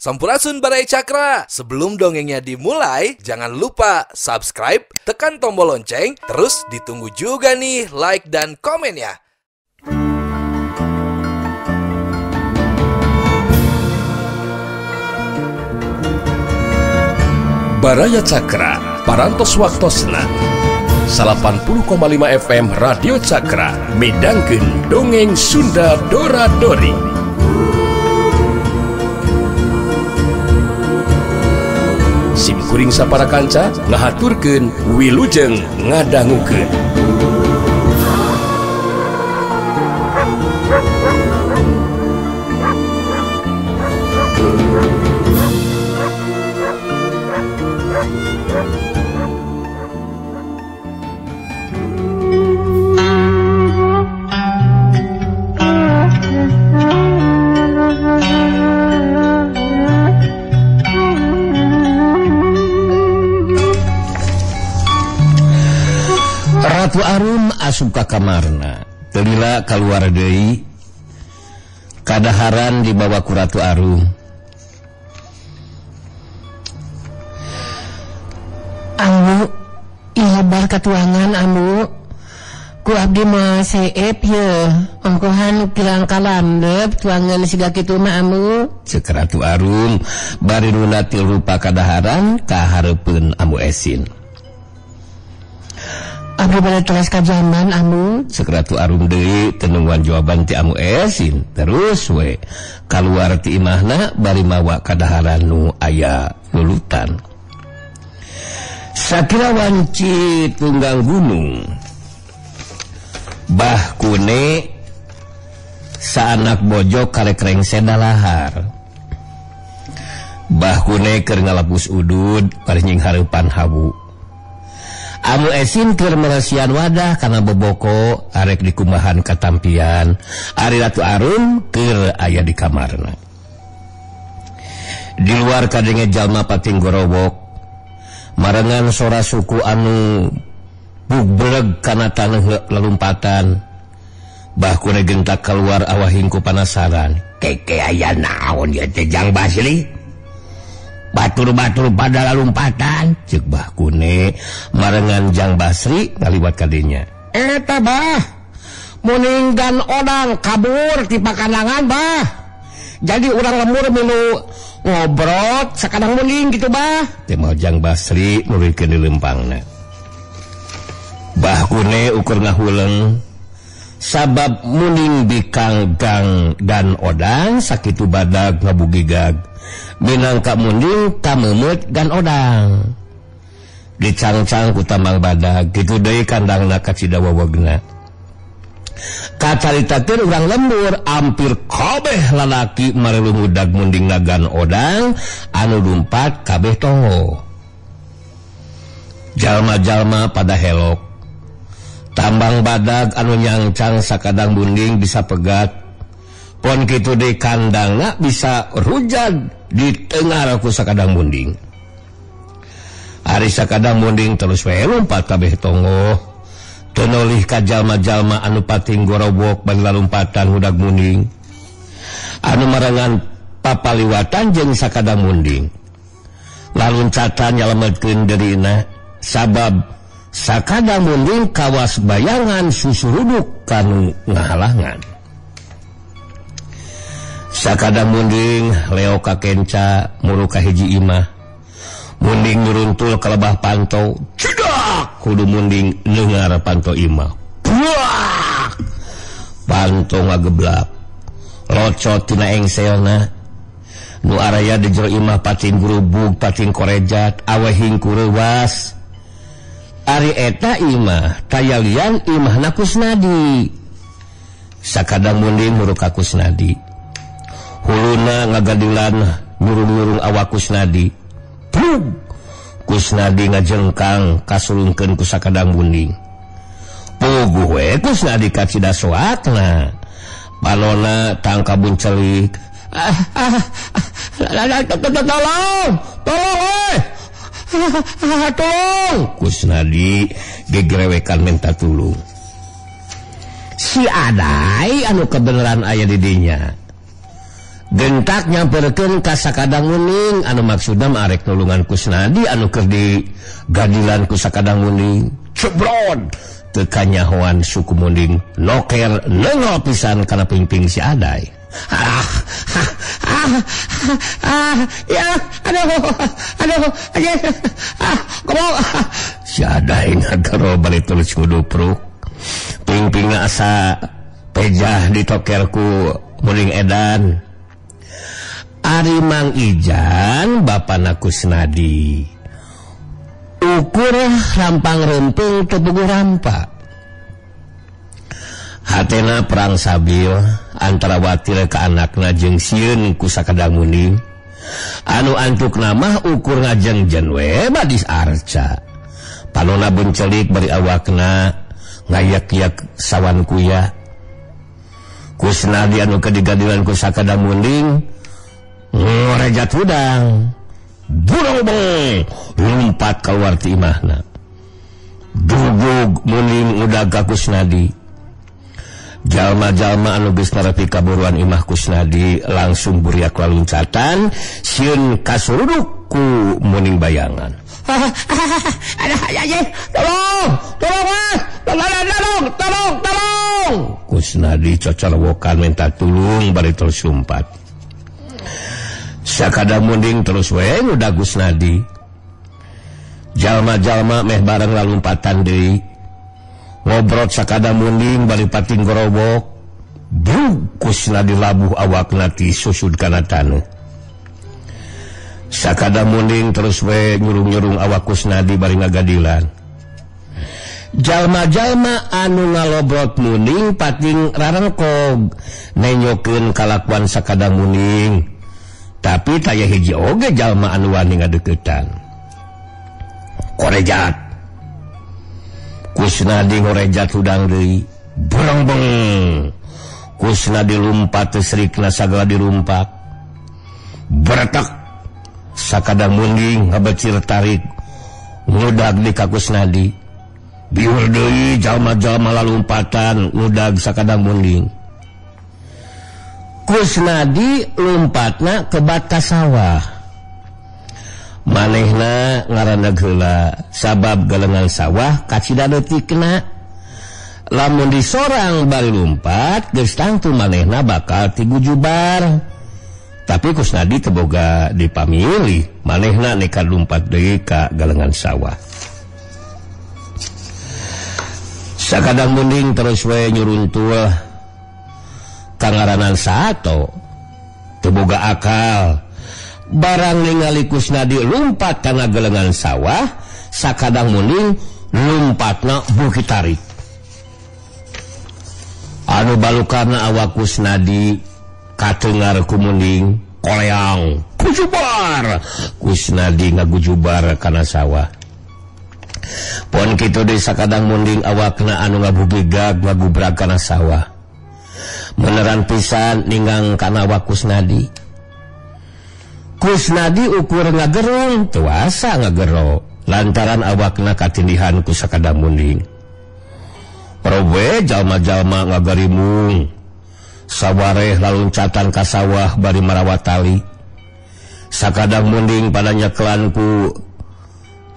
Sampurasun Barai Cakra. Sebelum dongengnya dimulai, jangan lupa subscribe, tekan tombol lonceng, terus ditunggu juga nih like dan komen ya. Baraya Cakra, parantos waktosna 80,5 FM Radio Cakra, midangkeun dongeng Sunda Dora-Dori. Simkuring sapara kanca ngahaturkeun wilujeng ngadangukeun. Ratu Arum asup ka kamarna, telila kaluar deui. Kadaharan dibawa ku Ratu Arum. Ambu, ieu bar katuangan ambu. Ku abdi mah seep ye, ongkohan kilang kalandep tuangan siga kitu mah ambu. Ceuk Ratu Arum bari runa ti rupa kadaharan ka hareupeun Ambu Esin. Abdi bade tugas ka jaman ambu. Ceuk Ratu Arum deui tenungguan jawaban ti Ambu Esin. Terus we kaluar ti imahna bari mawa kadaharan nu aya lulutan. Sakira wanci tunggang gunung, Bah Kune saanak bojo karek rengse dalahar. Bah Kune keur ngalapus udud bari nying hareupan hawu. Ambu Esin keur meresian wadah kana boboko arek di kumahan katampian. Ari Ratu Arum keur aya di kamarna. Di luar kadenge jalma pating gorowok, marengan sora suku anu bubreg kana taneuh lalumpatan. Bah Kune gentak keluar awahing ku panasaran. Keke aya naon ieu teh Jang Basri? Batur-batur pada lalumpatan, ceuk Bah Kune marengan Jang Basri ngaliwat kadinya. Eta bah, muninggan odang kabur ti pakandangan bah. Jadi urang lembur milu ngobrot sakadang muning gitu bah. Teu moal Jang Basri nurikeun di lempangna. Bah Kune ukur ngahuleung sabab muning bikang gang dan odang sakitu badag ngabugigag. Minangka munding kameumut gan odang. Dicangcang ku tambang badag kitu deui kandangna ka Cidawawegna. Kacaritakeun urang lembur ampir kabeh lalaki marelu mudag munding nagan odang anu dumpat kabeh tongo. Jalma-jalma pada helok. Tambang badag anu nyangcang sakadang munding bisa pegat. Pon kitu deui kandangna bisa rujad di tengah ku sakadang munding. Ari sakadang munding terus we lompat kabeh tongo. Teu nolih ka jalma-jalma anu pating gorobok bari lalumpatan hudag munding. Anu marangan papaliwatan jeung sakadang munding. Laluncatan nyalametkeun deurina sabab sakadang munding kawas bayangan susuruduk kanu ngahalangan. Sakadang munding leo ka kenca muru ka hiji imah. Munding nyuruntul ka lebah panto. Cedak kudu munding neungar panto imah. Buak! Panto ngageblak. Locot tina engselna. Nu araya di jero imah pating grubug, pating korejat, awehing kureuwas. Ari eta imah tayalian imahna Kusnadi. Sakadang munding muru ka Kusnadi. Huluna ngagadilan nyurung-nyurung awak Kusnadi. Plug! Kusnadi ngajengkang kasulungkeun ku sakadang munding. Puguh we Kusnadi ka cidasoakna. Panonna tangka buncelik. Tolong! Tolong! Kusnadi gegerewekan minta tulung. Si Adai anu kebenaran aya di dinya. gentak nyamperkeun ka sakadang muning anu maksudna arek nulungan Kusnadi anu keur digadilan ku sakadang muning cebrod teu kanyahoan suku muning noker neungol pisan kana pingping si Aday. Ya aduh kamu si Aday ngagero bari tulus ngudupruk pingpingna asa pejah ditokerku muning edan. Ari Mang Ijan bapana Kusnadi ukur rampang rempeng teu boga rampa. Hatena perang sabil antara watir ka anakna jeung sieun ku sakadang muning anu antukna mah ukur ngajengjen we badis arca. Panonna bencelik bari awakna ngayak-yak sawan kuya. Kusnadi anu kedigadilan ku sakadang muning ngorejat hudang burung lumpat keluar ti imahna. Dugug muning udah ka Kusnadi. Jalma-jalma anu geus nerepi kaburuan imah Kusnadi langsung buriak laluncatan sieun kasuruduk ku muning bayangan. Tolong. Kusnadi cocorwokan minta tulung bari terus sumpat. Sakadang muning terus we udah Kusnadi. Jalma-jalma meh bareng lalumpatan deui. Ngobrol sakadang muning bari pating gorobok. Kusnadi labuh awakna ti susud kana taneuh. Sakadang muning terus we nyurung-nyurung awak Kusnadi bari ngagadilan. Jalma-jalma anu ngalobrot muning pating rarengkog nenyokeun kalakuan sakadang muning. Tapi taya hiji oge jalma anu wani ngadeuketan. Korejat. Kusnadi ngorejat hudang deui. Bereng-beng. Kusnadi lumpat teu srikna sagala dirumpak. Beretak. Sakadang muning ngabecir tarik ngudag di ka Kusnadi. Biur deui jalma-jalma lalumpatan ngudag sakadang muning. Kusnadi lumpatna ke batas sawah. Manehna ngaranna heula sabab galengan sawah kacida leutikna. Lamun disorang bari lumpat geus tangtu manehna bakal tigujubar. Tapi Kusnadi teu boga dipamilih, manehna nekat lumpat deui ka galengan sawah. Sakadang muning terus we nyuruntul kangaranan sato teu boga akal. Barang ningali Kusnadi lumpat kana galengan sawah, sakadang muning lumpatna bukit tarik. Anu balukarna awak Kusnadi katengar ku muning koleang gujubar. Kusnadi ngagujubar kana sawah. Pon kitu deui sakadang muning awakna anu ngabubigag ngagubrag kana sawah. Meneran pisan ninggang kana awak Kusnadi. Kusnadi ukur ngagerong teu asa ngagero lantaran awakna katindihan ku sakadang muning. Robe jalma-jalma ngagarimung sawareh laluncatan ka sawah bari marawat tali. Sakadang muning pada nyekelan ku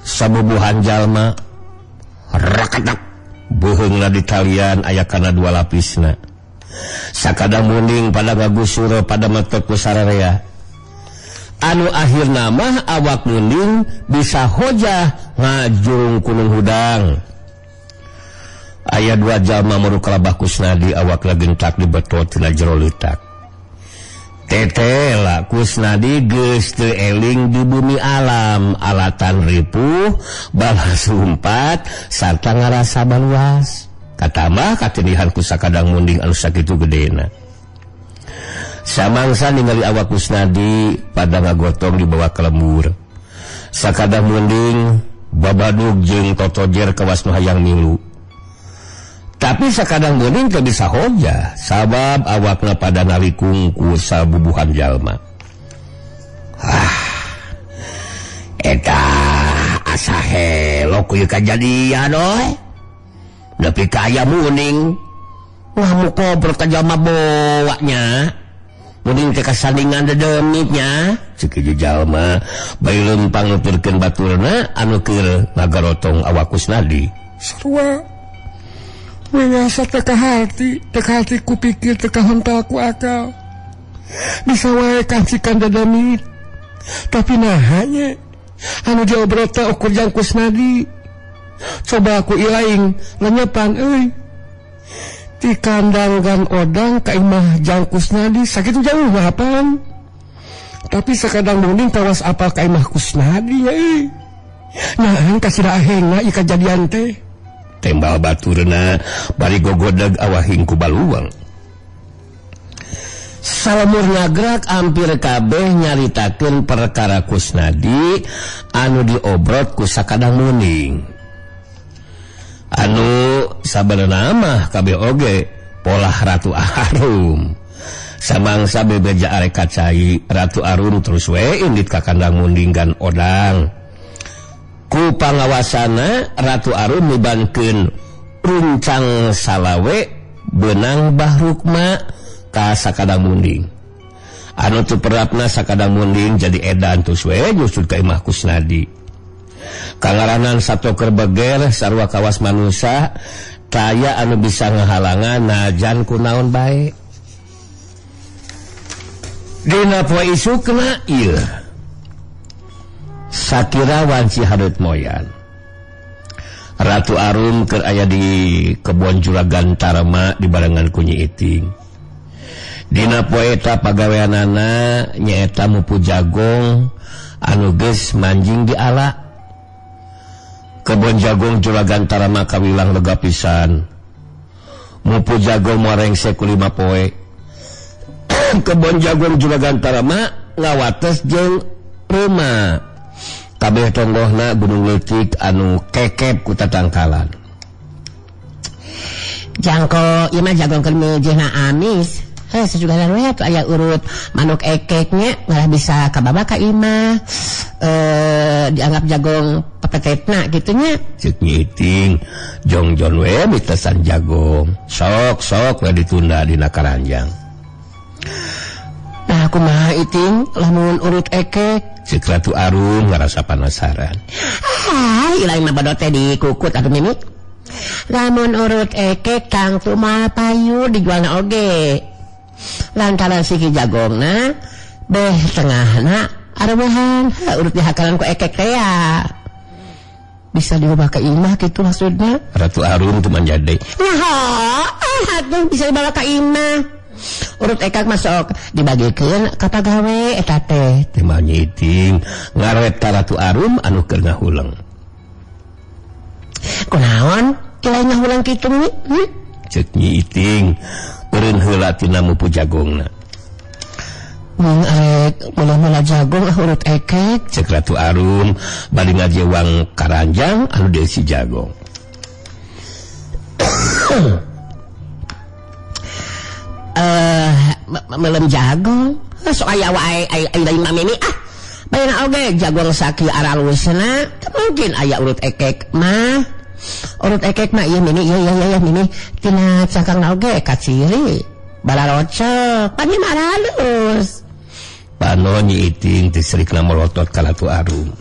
sabubuhan jalma rakatak beuheungna di talian aya kana 2 lapisna. Sakadang muning pada ngagusur pada metot ku sararea. Anu akhirna mah awak muning bisa hojah ngajurung kunung hudang. Aya 2 jalma muru kalabah Kusnadi awakna gentak dibetot tina jero leutak. Tetela Kusnadi geus teu eling di bumi alam, alatan ripuh, balas lumpat, sarta ngarasa baluas. Katambah katindihan ku sakadang muning anu sakitu gedena. Samangsa ningali awak Kusnadi pada ngagotong di bawah kelembur. Sakadang muning babadug jeung totojer kawas nu hayang milu. Tapi sakadang muning teu bisa hojah sabab awakna pada nalikung ku sabubuhan jalma. Eta asa helok ieu kajadian oe. Nepi ka aya muning ngamuk ngobrol ka jalma bawanya. mending ke kasandingan dedemitnya cek ieu jalma bae lempang nuturkeun baturna anu keur ngagarotong awak Kusnadi sarua ngasa teh ka hati ku pikir teh ka hontol ku akal bisa wae kancikan dedemit tapi nahanya anu diobrot teh ukur jang Kusnadi coba aku ilaing lenyepan euy di kandang Gang Odang ka imah jang Kusnadi sakitu jauh apaan tapi sakadang munding tawas apal ka imah Kusnadi ya nahan kasira ahengna ieu kajadian teh tembal baturna bari gogodeg awahing ku baluang salamur ngagrak ampir kabeh nyaritakeun perkara Kusnadi anu diobrot ku sakadang munding anu sabenerna mah kabeh oge polah Ratu Arum samangsa bebeja arek kacai Ratu Arum terus we indit ka kandang munding Gang Odang ku pangawasana Ratu Arum mibankeun runcang salawe benang Bahrukma ka sakadang munding anu teu perapna sakadang munding jadi edan terus we nyusud ka imah Kusnadi kangaranan satoker beger sarua kawas manusia kaya anu bisa ngahalangan najan kunaon bae dina poe isukna ieu sakira wanci hadut moyan Ratu Arum keur aya di kebon Juragan Tarema dibarengan ku Nyi Iting dina poe eta pagaweanana nyaeta mupu jagong anu geus manjing di ala kebon jagung Juragan Tarema kawilang lega pisan mupu jagung morengsek ku 5 poe kebon jagung Juragan Tarema ngawates jeung rumah kabeh tonggohna gunung leutik anu kekep ku tatangkalan jangko ieu mah jagung keur meujeuhna amis sejugahan we atuh aya urut manuk ekeknya malah bisa kababa ka imah dianggap jagong pepetetna gitunya cek nyiting jongjon we mitesan jagong sok we ditunda dina karanjang nah kumaha Iting lamun urut ekek cek Ratu Arum ngarasa penasaran ilaing mah badot teh dikukut atuh mimi lamun urut ekek kang tumal payu dijualna oge lantaran siki jagongna beh tengahna arabahan urut dihakalan ku ekek teh ya bisa dibawa ke imah gitu maksudnya Ratu Arum tuh manjade atuh bisa dibawa ke imah urut ekek masuk dibagikeun ka pagawe eta teh teh nyiting ngaret ka Ratu Arum anu keur ngahuleung kunaon ilaing ngahuleung kitu nih cek nyiting eureun heula tina mupu jagongna mula jagung urut ekek cek Ratu Arum bari ngajewang karanjang anu deui si jagong melem jagung sok aya wae lain mami bayeuna oge jagung sakieu aralusna mungkin aya urut ekek mah ieu mini ieu mini tina cangkangna oge kaciri balarocok pani maralus pano Nyi Iting teh serikna melotot ka Ratu Arum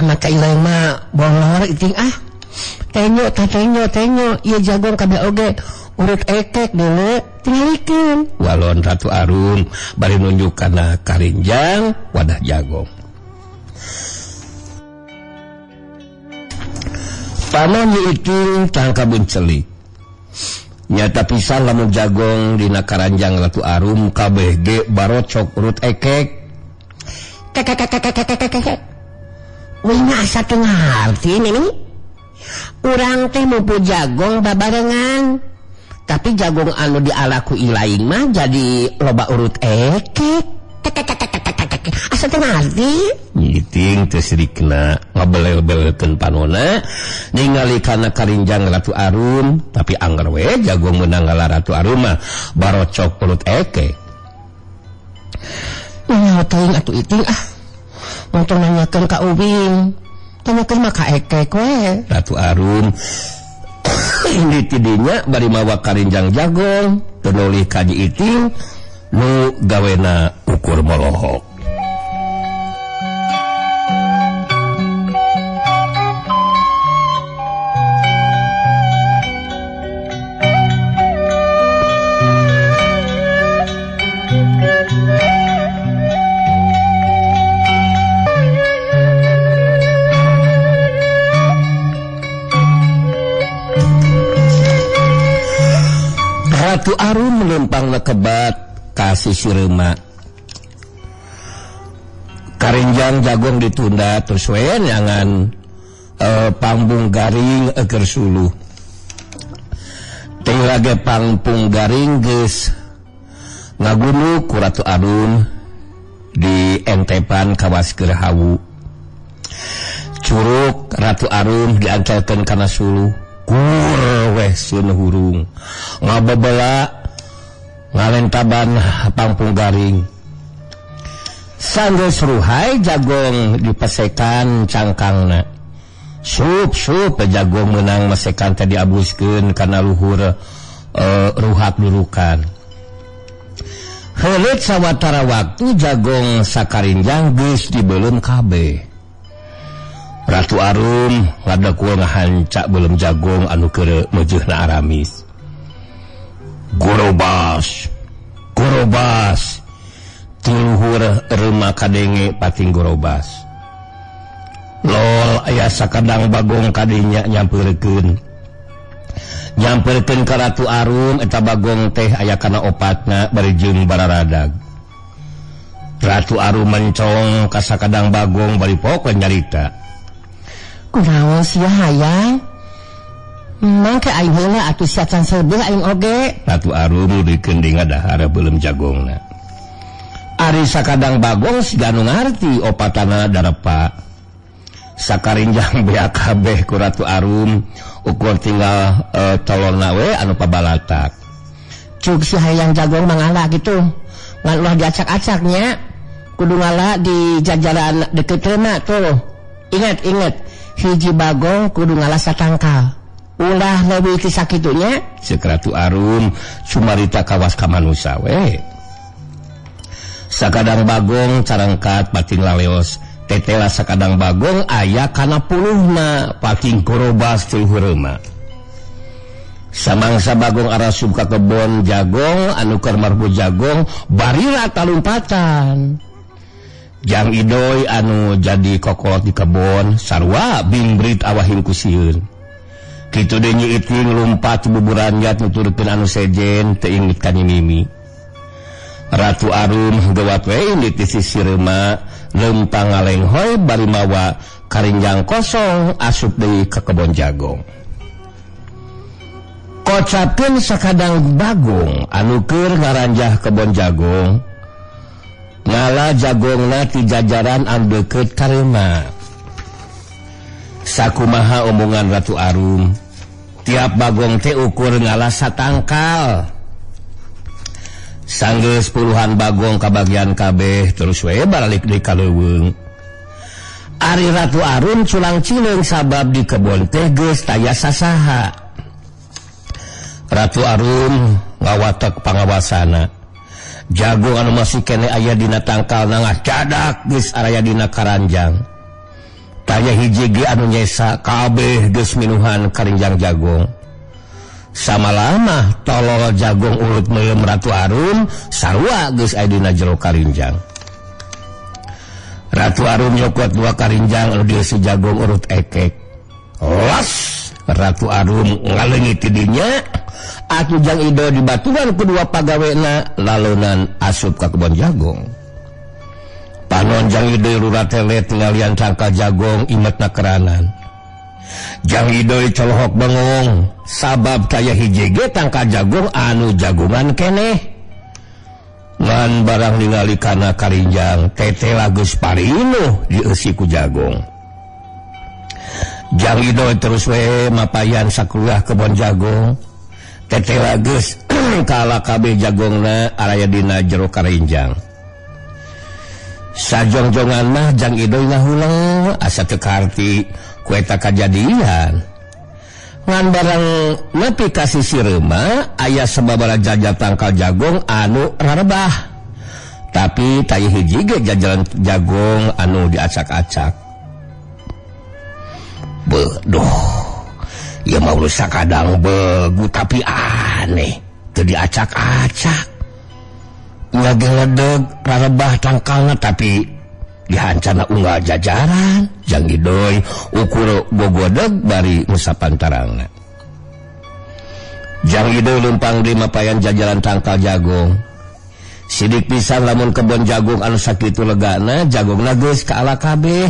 maka ilaing mah bolor Iting tenyo ieu jagung kabeh oge urut ekek dulu tingalikeun walon Ratu Arum bari nunjuk kana karinjang wadah jagung pano Nyi Iting tangka bencelik nyata pisan lamun jagong dina karanjang Ratu Arum kabeh ge barocok urut ekek wina asa teu ngarti ini urang teh mupu jagong babarengan tapi jagung anu dialaku ilaing mah jadi loba urut ekek asa teu ngarti nyiting teh sirikna ngabelel-belelkeun panona ningali kana karinjang Ratu Arum tapi angger we jagung meunang ngala Ratu Arum mah barocok urut ekek nyaho teuing atuh Iting montong nanyakeun ka ubing tanyakeun mah ka ekek we Ratu Arum di tidinya bari mawa karinjang jagung tenuli kaji iting nu gawena ukur molohok. Ratu Arum menumpang lekebat kasih Sirema. Karinjang jagong ditunda terus we nyangan pambung garing eger suluh. Teu lage pangpung garing geus ngagunu ku Ratu Arum di entepan kawas keur hawu. Curug Ratu Arum diancelkeun kana suluh. Kur weh sun hurung ngababela ngalentaban pangpung garing sanggeus ruhai jagong dipesekan cangkangna sup jagong menang mesekan teh diabuskeun kana luhur ruhat durukan heuleut sawatara waktu jagong sakarinjang geus dibeuleum kabeh. Ratu Arum ngadakul ngahancak belum jagong anu keur meujeuna Aramis. Gorobas tiluhur reuma kadenge pating gorobas. Lol aya sakadang bagong kadinya nyampeurkeun ka Ratu Arum eta bagong teh aya kana opatna bari jeung bararadag. Ratu Arum mencong ka sakadang bagong bari pokok nyarita. Kunaon sia hayang? Mangke aing heula atuh sia can seubeuh aing oge. Ratu Arum dikeun di ngadahar beuleum jagongna. Ari sakadang bagong siga anu ngarti opatana darepa. Sakarinjang bea kabeh ku Ratu Arum ukur tinggal tolonna we anu pabalatak. Cuk si hayang jagong mangala gitu. Ngan ulah diacak-acaknya. Kudu ngala di jajaran dekeutna tuh. Ingat. Hiji bagong kudu ngalah satangkal. Ulah leuwih ti sakitunya. Ceuk Ratu Arum sumarita kawas ka manusa we. Sakadang bagong carangkat pating laleos. Tetela sakadang bagong aya kana puluhna pating gorobas teu heureuma. Samangsa bagong arasup ka kebon jagong anu keur marbu jagong barira talumpatan. Jang Idoy anu jadi kokolot di kebon sarua bimbrit awahing kusieun. Kitu deui nyi iting lumpat buburanjat nuturkeun anu sejen teu inget ka mimi. Ratu Arum gawat we di sisi Sirema leumpang ngalenghoy bari mawa karinjang kosong asup deui ka kebon jagong. Kocapkeun sakadang bagong anu keur ngaranjah kebon jagong. Ngala jagongna ti jajaran anu deukeut ka reuma. Sakumaha omongan Ratu Arum, tiap bagong teh ukur ngala satangkal. Sanggeus puluhan bagong kabagian kabeh terus we balik deui ka leuweung. Ari Ratu Arum culang cileung sabab di kebon teh geus taya sasaha. Ratu Arum ngawatek pangawasana. Jagong anu masih kene aya dina tangkalna ngacadak geus araya dina karanjang. Tanya hiji ge anu nyesa kabeh geus minuhan karinjang jagong. Samalama tolol jagong urut meuleum Ratu Arum sarua geus aya dina jero karinjang. Ratu Arum nyokot dua karinjang anu dieusi jagong urut ekek. Las Ratu Arum ngaleungit ti dinya. Atuh Jang Ido dibaturan kedua pagawena lalunan asup ka kebon jagong. Panon Jang Ido ruratele tinggalian cangkal jagong imetna keranan. Jang Ido colohok bengong sabab taya hiji ge tangkal jagong anu jagungan keneh. Ngan barang ningali kana karinjang tetela geus parinuh dieusi ku jagong. Jang Ido terus we mapayan sakuliah kebon jagong. Tetela geus kala kabeh jagongna araya dina jero karinjang. Sajongjongan mah Jang Idoy ngahuleng asa teu karti ku eta kajadian. ngan barang nepi ka sisi reuma aya sababaraha jajar tangkal jagong anu rarebah tapi taya hiji ge jajaran jagong anu diacak-acak. Beduh, ya mau rusak kadang begu tapi aneh teu diacak-acak. Ngageledeg rarebah tangkalna tapi dihancana unggal jajaran jang Idoy ukur gogodeg bari musapan tarangna. Jang Idoy lumpang di mapayan jajaran tangkal jagong. Sidik pisan lamun kebon jagung anu sakitu legana jagongna geus kaala kabeh.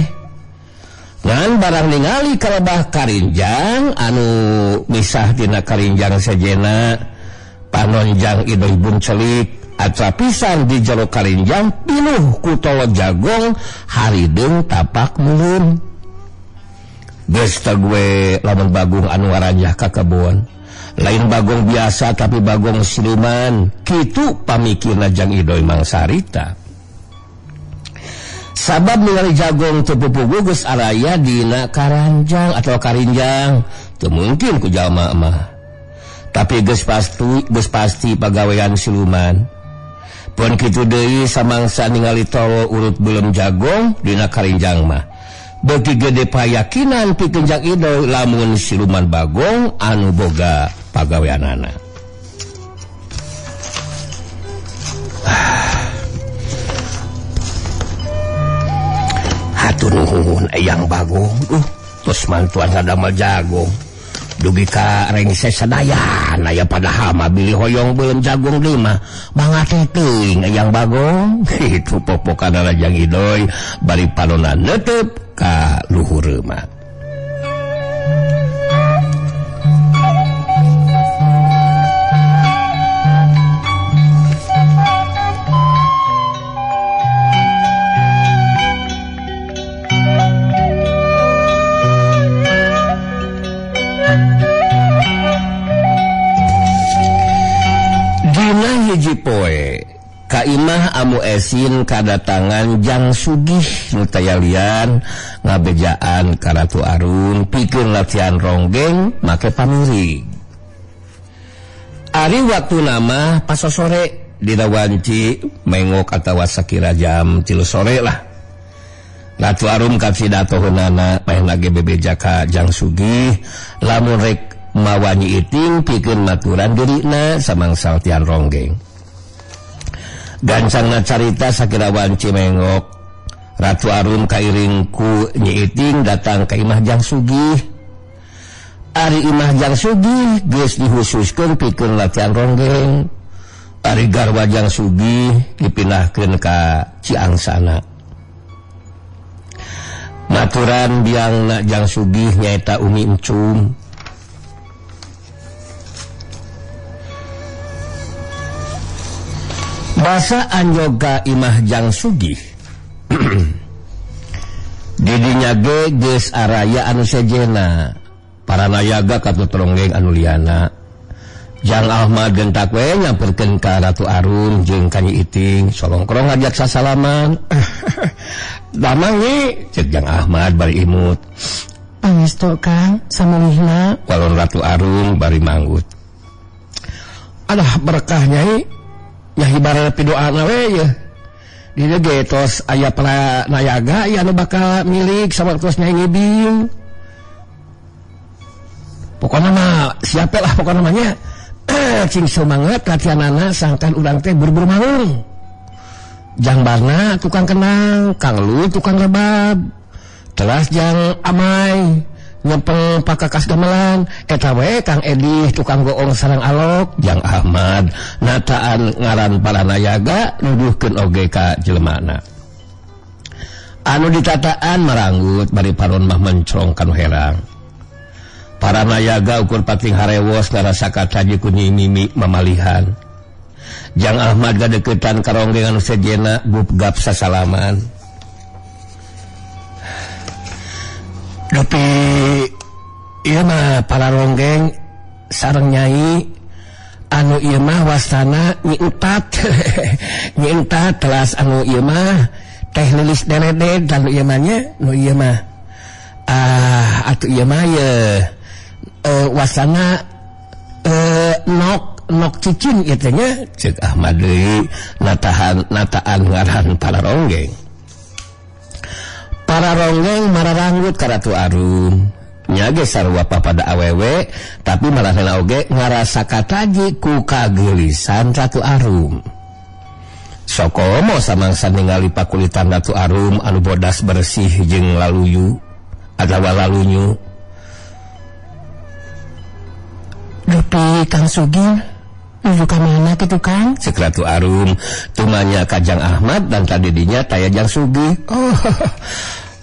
Ngan barang ningali karebah karinjang anu misah tina karinjang sejena panonjang Idoy buncelik aca pisan di jero karinjang pinuh ku tolo jagong harideung tapak mulun. Geus teu gue lamun bagong anu waranjah ka kebon. Lain bagong biasa tapi bagong siluman. Kitu pamikirna Jang Idoy mangsarita. Sabab ningali jagong teu pupuh geus araya dina karanjang atau karinjang teu mungkin ku jalma mah. Tapi geus pasti pagawean siluman. Pun kitu deui samangsa ningali tolo urut belum jagong dina karinjang mah. Beuki gede payakinan pikeun Jang Idoy lamun siluman bagong anu boga pagaweanana. Hatur nuhun eyang bagong. Tos mantuan ngadamel jagong. Dugi ka rengse sadayan aya padahal mah bilih hoyong belum jagung deui mah bangat teuing eyang bagong. Kitu popokana Jang Idoy bari panonna neuteup ka luhur mah. Hiji poe ka imah amu esin kadatangan Jang Sugih nu taya lian ngabejaan ka Ratu Arun pikeun latihan ronggeng make pamirig. Ari waktuna mah pasosore dina wanci mengok atawa sakira jam 3 sore lah. Ratu Arun ka pidatoheunana paehna ge bebeja ka Jang Sugih lamun rek mawanyi iting pikeun maturan dirina samangsa latihan ronggeng. Gancangna carita sakira wanci mengok Ratu Arun kairing ku Nyi Iting datang ka imah Jang Sugih. Ari imah Jang Sugih geus dihususkeun pikeun latihan ronggeng. Ari garwa Jang Sugih dipindahkeun ka Ciangsana. Maturan biangna Jang Sugih nyaeta Umi Encum. Basa anjoga imah Jang Sugih. Didinya ge geus araya anu sejena. Para nayaga katut ronggeng anu liana. Jang Ahmad gentak we nyamperkeun ka Ratu Arun jeung ka Nyi Iting solongkrong ngajak sasalaman. Damang nih cek Jang Ahmad bari imut. Pangestu Kang samulihna. Walon Ratu Arun bari manggut. Alah berkah Nyai. Ya ibarat pidoana we ya. Dina ge tos aya para nayaga aya anu bakal milik sawartos Nyai Ngibing. Pokona mah siapa lah pokona mah nya. Cing semangat latihanana sangkan urang teh buru-buru mangung. Jangbarna tukang kenang, Kang Lu tukang lebab. Telas Jang Amai nyempeng pakakas gamelan eta we Kang Edi tukang goong sareng alok. Jang Ahmad nataan ngaran para nayaga nuduhkeun oge ka jelemana. Anu ditataan maranggut bari paron mah mencrong kanu herang. Para nayaga ukur pating harewos ngarasa kataji ku Nyi Mimi mamalihan. Jang Ahmad gadeukeutan ka ronggeng anu sejena gupgap sasalaman. Tapi ieu mah para ronggeng sareng Nyai anu ieu mah wasana Nyi Entat. Nyi Entat telas anu ieu mah teh lilis deleded dan ieu mah nya nu ieu mah atuh ieu mah ye wasana nok cicin itunya cek Ahmad deui nataan ngaran para ronggeng mararanggut ka Ratu Arum nya ge sarua pada awewe tapi maranehna oge ngarasa kataji ku kageulisan Ratu Arum sokomo samangsa ningali pakulitan Ratu Arum anu bodas bersih jeung laluyu adawa lalunyu Dupi Kang Sugih nuju ka mana kitu Kang? Cek Ratu Arum tumanya Kajang Ahmad dan tadi dinya taya Jang Sugih. Oh,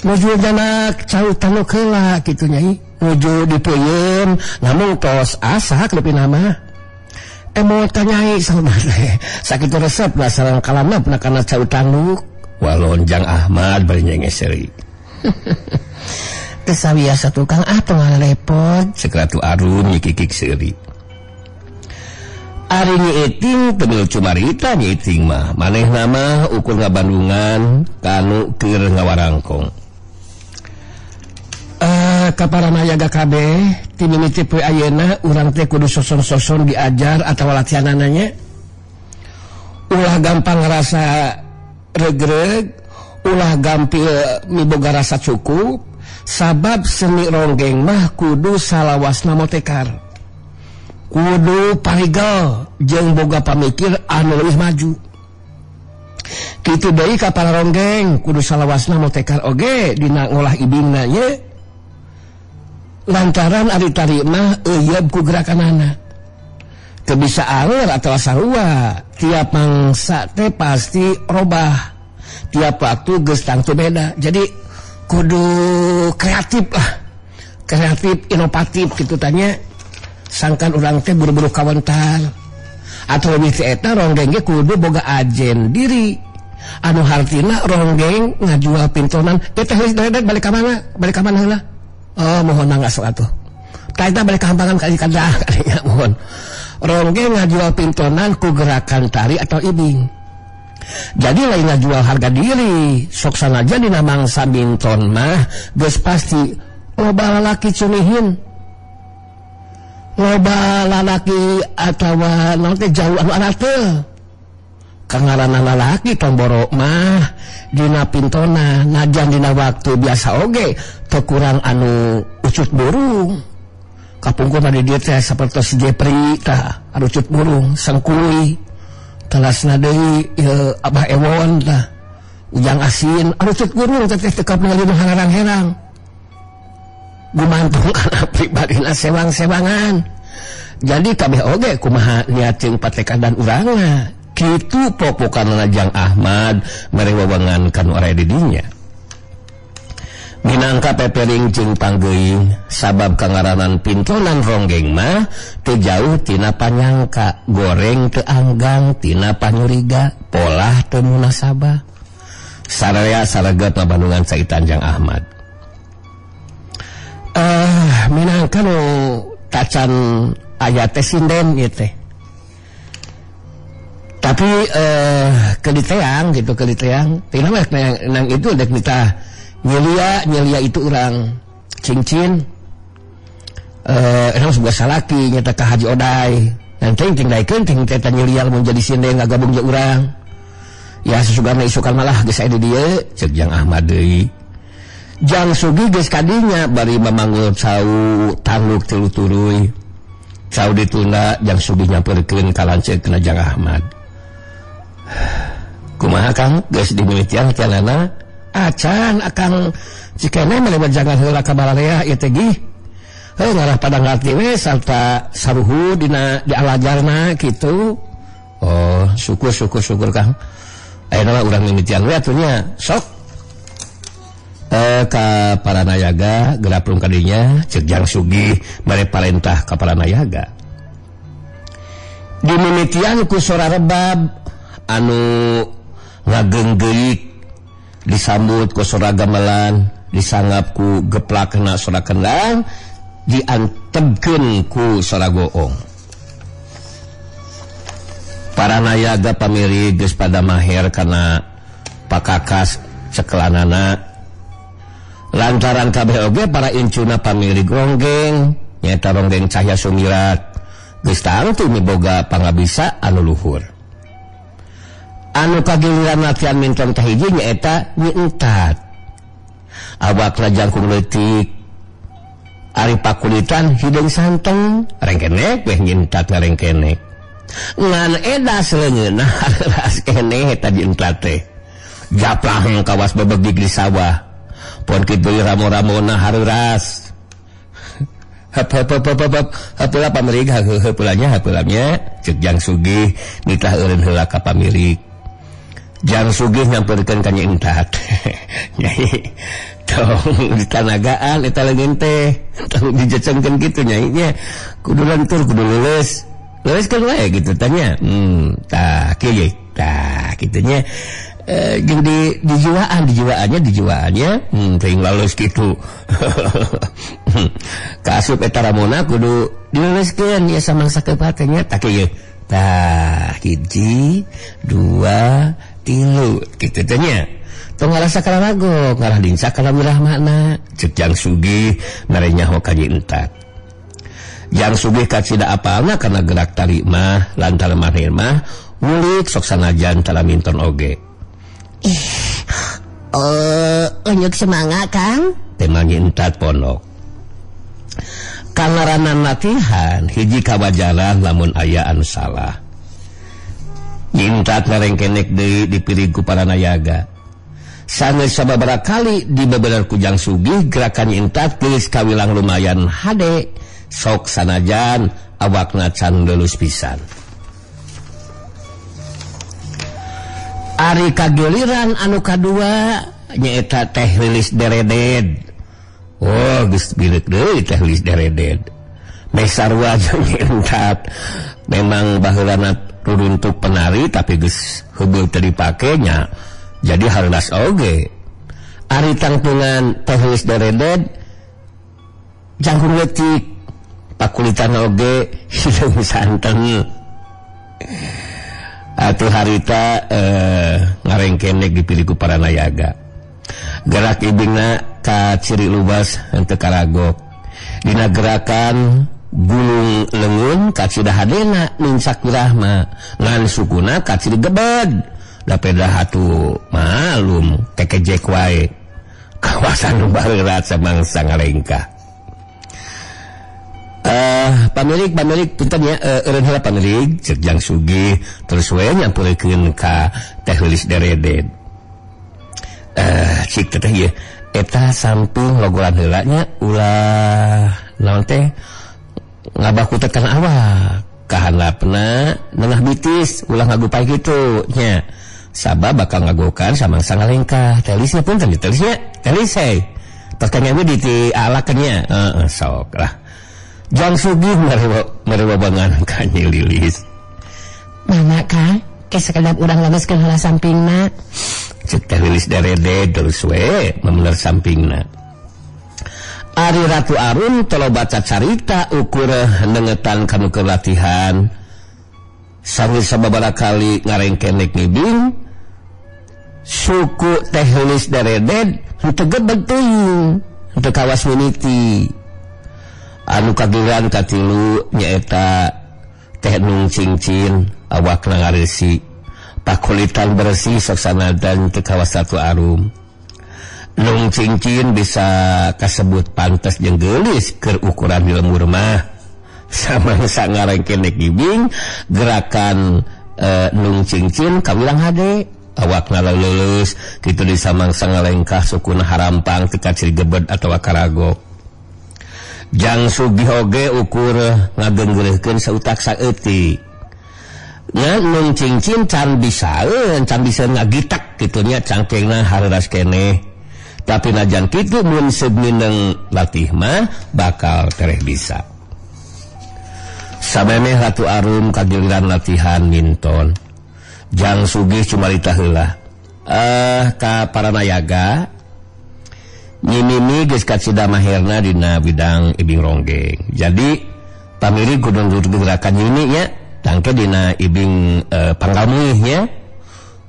nuju jana cautan heula kitu nyai. Nuju dipeuyeun namun tos asa leuwih nama. Emot ka nyai saudara. Sakitu resep lah sareng kalanapna kana cautan nu. Walon Jang Ahmad bari nyengeseri. Kesawiasa tukang tengah repot Cek Ratu Arum nyikikik seuri ari nyiting teu cumarita nyiting mah manehna mah ukur ngabandungan kanu keur ngawarangkong kaparanayaga kabeh ti mimiti poe ayeuna urang teh kudu soson-soson diajar atawa latihanana nya ulah gampang ngerasa regreg ulah gampil miboga rasa cukup sabab seni ronggeng mah kudu salawasna motekar kudu parigel jeung boga pamikir anu leuwih maju kitu deui ka para ronggeng kudu salawasna motekar oge dina ngolah ibingna ye lantaran ari tari mah euyeup ku gerakanana teu bisa aler atawa sarua tiap mangsa teh pasti robah tiap waktu geus tangtu beda jadi kudu kreatif lah kreatif inovatif gitu tanya sangkan urang teh buru-buru kawentar atau lebih ti eta ronggeng ge kudu boga ajen diri anu hartina ronggeng ngajual pintonan eta geus balik ka mana heula oh mohon ngasok atuh tah eta balik ka hampangan ka kadah kadinya mohon ronggeng ngajual pintonan ku gerakan tari atau ibing jadi lain ngajual harga diri sok sanajan dina mangsa binton mah geus pasti loba lalaki cunihin loba lalaki atawa naon teh jauh anu anak teh kangaranna lalaki tomboro mah dina pintona najan dina waktu biasa oge teu kurang anu ucut burung kapungkurna di dieu teh sapertos Jepri tah anu ucut burung sangkuli talasna deui Abah Ewon tah Ujang Asin anu cek gurung teh tekap ningali harang-herang gumantung kana pribadina sewang-sewangan jadi kabeh oge kumaha niat jeung patekadan urangna kitu popokanna Jang Ahmad mere wewengan kanu area di dinya minangka pepering jeung panggeuing sabab kangaranan pintonan ronggeng mah teu jauh tina panyangka goreng teu anggang tina panyuriga polah teu munasabah saraya saraget Bandungan Saitan Jang Ahmad minangka nu tacan aya teh sinden ieu teh tapi keliteang gitu keliteang tina mah nang itu dek nita nyelia itu orang cincin emang sebuah salaki nyata ka Haji Odai nanti ting daikeun ting teh nyelia mun jadi sinden ngagabung jeung urang ya sesugana isukan malah geus aya di dieu ceuk Jang Ahmad deui Jang Sugih geus kadinya bari mamanggul cau tanduk tilu turuy cau ditunda Jang Sugih nyampeurkeun ka lanceukna Jang Ahmad kumaha Kang geus dimimitian tianana acan akan cikene melewat jangan heula ka balarea ieu teh gih ngarah pada ngarti we sarta saruhu dina di alajarna kitu oh syukur Kang ayeuna mah urang mimitian we atunya sok ka Paranayaga geraprung kadinya ceuk Jang Sugih mere parentah ka Paranayaga dimimitian ku sora rebab anu ngageunggeuk disambut ku sora gamelan disangap ku geplakna sora kendang diantebkeun ku sora goong Paranayaga pamiri geus pada maher kana pakakas cekelanana lantaran kabeh oge para incuna pamiri ronggeng nyaeta ronggeng cahya sumirat geus tangtu miboga pangabisa anu luhur. Anu kagiliran latihan minton kahiji nyaeta Nyi Entat. Awakna jangkung leutik, ari pakulitan hideung santeng, rengkenek weh Nyi Entat ngarengkenek. Ngan edas leungeunna hareras keneh eta Nyi Entat teh. Japlang kawas bebegig di sawah. Pon kitu ramo-ramona hareras. Hapeula pamirig hapeulanya ceuk Jang Sugih nitah eureun heula ka pamirig. Jang Sugih nyamperkeun ka Nyi Entat. Nyai tong ditanagaan eta leungeun teh tong dijecenkeun kitu nyai nya kudu lantur kudu leuleus keun wae kitu tanya. Tah kieu tah kitu nya. Jeung dijuaannya teuing laleus kitu. Kaasup eta ramona kudu dileuleskeun ya samangsa keupatnya tak kieu. Tah 1 2 3 kitu teh nya. Tong ngarasa kalarago, ngarah dincak kana wirahmana. Ceuk Jang Sugih mere nyaho ka Nyi Entat. Jang Sugih kacida apalna kana gerak tari mah lantaran maneh mah ngulik sok sanajan tara minton oge. Unjuk semangat Kang Tema Nyi Entat pondok. Kangaranan latihan hiji kawajaran lamun aya anu salah. Nyi Entat ngarengkenek deui dipirig ku para nayaga. Sanes sababaraha kali dibebener ku Jang Sugih gerakan Nyi Entat geus kawilang lumayan hade sok sanajan awakna can leuleus pisan. Ari kagiliran anu kadua nyaeta Teh Lilis Dereded. Oh geus bileuk deui Teh Lilis Dereded. Meh sarua jeung Nyi Entat memang baheulana ruruntuk penari tapi geus heubeul teu dipake nya jadi harelas oge. Ari tangtungan Teh Lilis Dereded jangkung leutik pakulitan oge hideung santeng. Atuh harita ngarengkenek dipilih ku para nayaga. Gerak ibingna ka ciri lubas henteu karagok. Dina gerakan gulung leungeun ka cidahadena nincak wirahma ngan sukuna ka ciri gebed. Da pedah atuh malum tekejek wae. Kawasan barerat samangsa ngarengkah. Pamirig punten ya eureun heula pamirig ceuk Jang Sugih terus we nyampurkeun ka Teh Lilis Dereded. Cik teh ieu eta samping logoran heula nya ulah naon teh ngabakutet kana awak kahandapna nengah bitis ulah ngagupay kitu nya sabab bakal ngagokan samangsa ngalengkah. Teh Lilis punten Teh Lilis nya Teh Lilis tos kanyami di alakeun nya sok lah. Jang Sugih merewabangan ka Nyi Lilis. Mana Kang? Kes sakedap urang leneskeun heula sampingna. Ceuk Teh Lilis Dereded terus we memeler sampingna. Ari Ratu Arum tolo baca carita ukur nengetan kanu keur latihan. Sami sababaraha kali ngarengkenek ngibing. Suku Teh Lilis Dereded henteu gebeg teuing, henteu kawas mimiti. Anu kagiran katilu nyaeta Teh Nung Cincin awakna ngareusi pakulitan bersih sok sanajan teu kawas Ratu Arum. Nung Cincin bisa kasebut pantes jeung geulis keur ukuran di lemur mah samangsa ngarengkenek gibing gerakan Nung Cincin kawilang hade awakna leuleus kitu di samangsa ngalengkah sukuna harampang teu ka ciri gebed atawa karagok. Jang Sugih oge ukur ngageunggeureukkeun sautak saeutik. Nung Cincin can bisaeun ngagitak kitu nya cangkengna hareras keneh. Tapi najan kitu mun semineng latih mah bakal tereh bisa. Sabemeh Ratu Arum kagiliran latihan minton. Jang Sugih cumarita heula. Ka para nayaga Nyi Mimi geus kacida maherna dina bidang ibing ronggeng. Jadi pamirig kudu nuruti gerakan Nyi nya tangke dina ibing panggalmuih nya.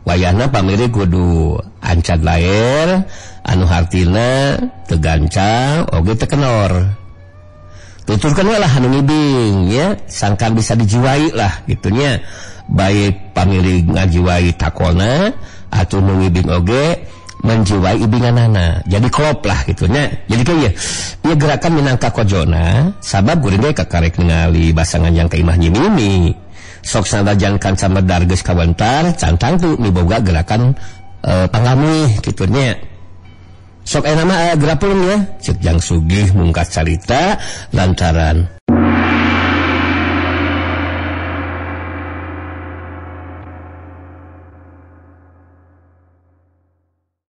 Wayahna pamirig kudu ancad laer anu hartina teu gancang oge teu kenor. tuturkan lah anu ngibing ya sangkan bisa dijiwai lah gitunya baik pamili ngajiwai takona atau ngibing oge menjiwai ibinganana jadi klop lah gitunya jadi kayak ya gerakan minangka kojona sabab geuring ge kakarek ningali basangan yang keimah nyimimi sok sanajan kanca medar geus kawentar cantang tuh miboga gerakan panggami gitunya sok nama gerapun ya cek jang sugih mungkas carita lantaran